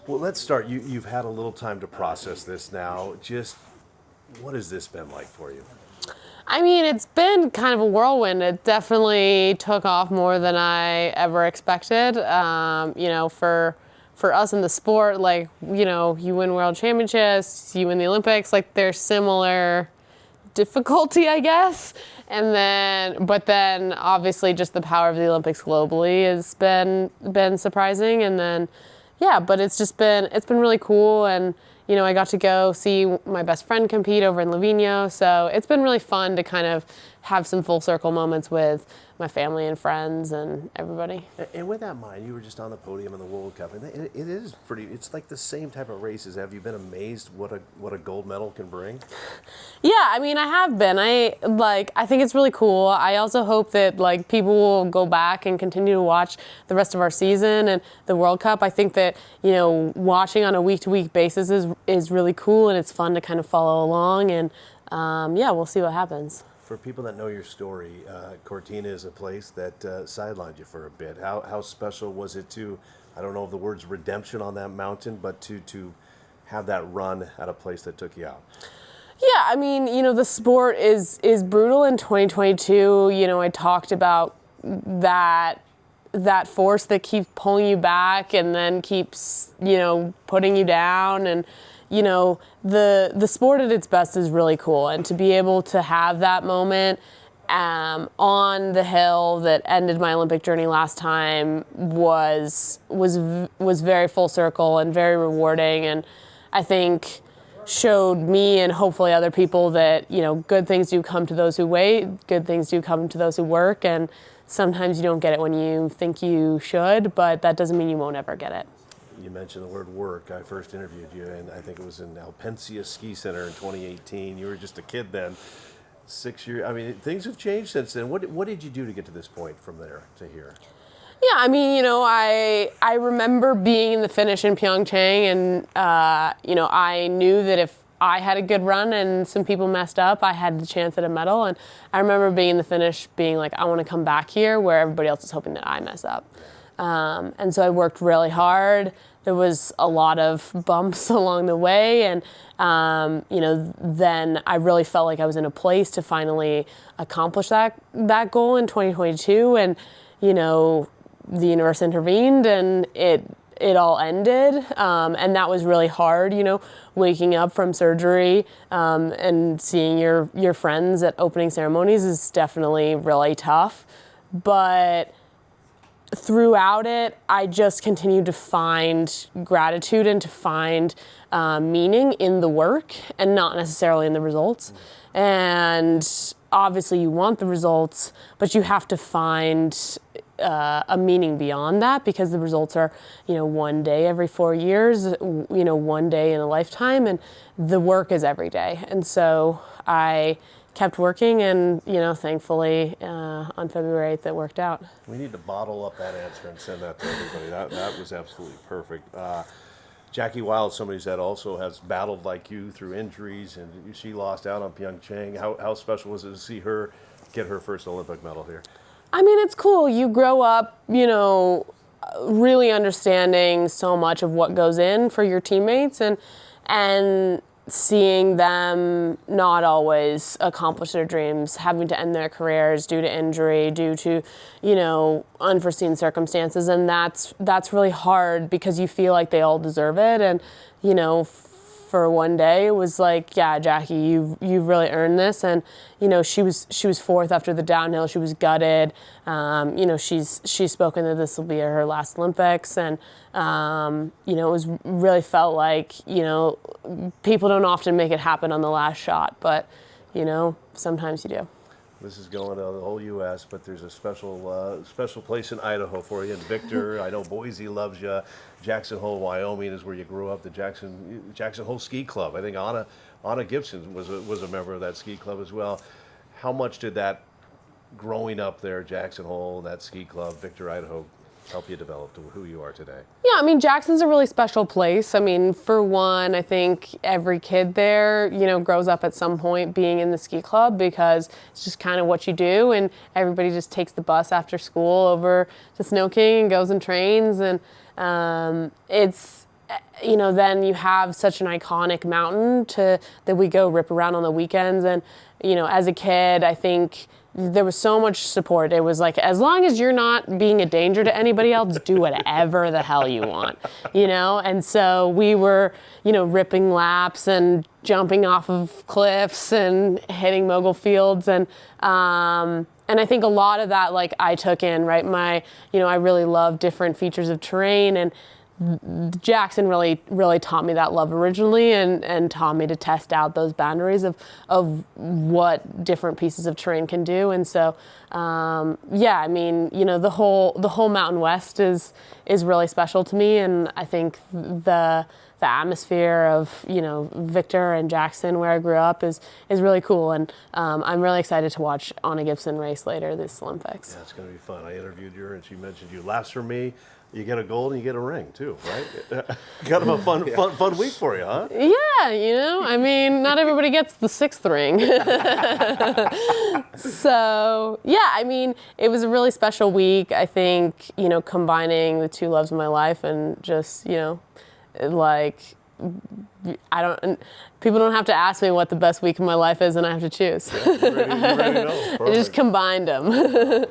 Well, let's start. You've had a little time to process this now. Just what has this been like for you? I mean, it's been kind of a whirlwind. It definitely took off more than I ever expected. For us in the sport, like, you win world championships, you win the Olympics, like there's similar difficulty, I guess. But then obviously just the power of the Olympics globally has been surprising. And then, yeah, but it's been really cool. And, I got to go see my best friend compete over in Livigno. So it's been really fun to kind of have some full circle moments with my family and friends and everybody. And with that in mind, you were just on the podium in the World Cup, and it is pretty. It's like the same type of races. Have you been amazed what a gold medal can bring? Yeah, I mean, I have been. I think it's really cool. I also hope that people will go back and continue to watch the rest of our season and the World Cup. I think that watching on a week-to-week basis is really cool, and it's fun to kind of follow along. And yeah, we'll see what happens. For people that know your story, Cortina is a place that sidelined you for a bit. How special was it to, I don't know if the word's redemption on that mountain, but to have that run at a place that took you out? Yeah, I mean, the sport is brutal in 2022. I talked about that force that keeps pulling you back and then keeps, putting you down. And the sport at its best is really cool, and to be able to have that moment on the hill that ended my Olympic journey last time was very full circle and very rewarding, and I think showed me and hopefully other people that good things do come to those who wait, good things do come to those who work, and sometimes you don't get it when you think you should, but that doesn't mean you won't ever get it. You mentioned the word work. I first interviewed you, and I think it was in Alpine Ski Center in 2018. You were just a kid then. 6 years. I mean, things have changed since then. What did you do to get to this point from there to here? Yeah, I mean, I remember being in the finish in Pyeongchang, and I knew that if I had a good run and some people messed up, I had the chance at a medal. And I remember being in the finish, being like, I want to come back here, where everybody else is hoping that I mess up. And so I worked really hard. There was a lot of bumps along the way, and then I really felt like I was in a place to finally accomplish that goal in 2022. And the universe intervened, and it all ended, and that was really hard. Waking up from surgery and seeing your friends at opening ceremonies is definitely really tough, but throughout it, I just continued to find gratitude and to find meaning in the work and not necessarily in the results. And obviously you want the results, but you have to find a meaning beyond that, because the results are, one day every 4 years, one day in a lifetime, and the work is every day. And so I kept working, and thankfully on February 8th it worked out. We need to bottle up that answer and send that to everybody. That was absolutely perfect. Jackie Wild, somebody said, also has battled like you through injuries, and she lost out on Pyeongchang. How special was it to see her get her first Olympic medal here? I mean, it's cool. You grow up, really understanding so much of what goes in for your teammates, and seeing them not always accomplish their dreams, having to end their careers due to injury, due to, unforeseen circumstances. And that's really hard, because you feel like they all deserve it. And, for one day it was like, yeah, Jackie, you've really earned this. And, she was fourth after the downhill. She was gutted. She's spoken that this will be her last Olympics. And, it was really felt like, people don't often make it happen on the last shot, but, sometimes you do. This is going to the whole U.S., but there's a special place in Idaho for you. And Victor, I know Boise loves you. Jackson Hole, Wyoming is where you grew up. The Jackson Hole Ski Club. I think Anna Gibson was a member of that ski club as well. How much did that growing up there, Jackson Hole, that ski club, Victor, Idaho, help you develop to who you are today? Yeah, I mean, Jackson's a really special place. I mean, for one, I think every kid there, grows up at some point being in the ski club, because it's just kind of what you do, and everybody just takes the bus after school over to Snow King and goes and trains, and it's then you have such an iconic mountain that we go rip around on the weekends. And, as a kid, I think there was so much support. It was like, as long as you're not being a danger to anybody else, do whatever the hell you want, And so we were, ripping laps and jumping off of cliffs and hitting mogul fields. And I think a lot of that, like, I took in, right? I really love different features of terrain, and Jackson really taught me that love originally, and taught me to test out those boundaries of what different pieces of terrain can do. And so, the whole Mountain West is really special to me, and I think the atmosphere of Victor and Jackson, where I grew up, is really cool, and I'm really excited to watch Anna Gibson race later this Olympics. Yeah, it's going to be fun. I interviewed her, and she mentioned you. Laughs for me. You get a gold and you get a ring too, right? Kind of a fun week for you, huh? Yeah, not everybody gets the 6th ring. So, it was a really special week. I think, combining the two loves of my life, and just, people don't have to ask me what the best week of my life is, and I have to choose. Yeah, you already know. I just combined them.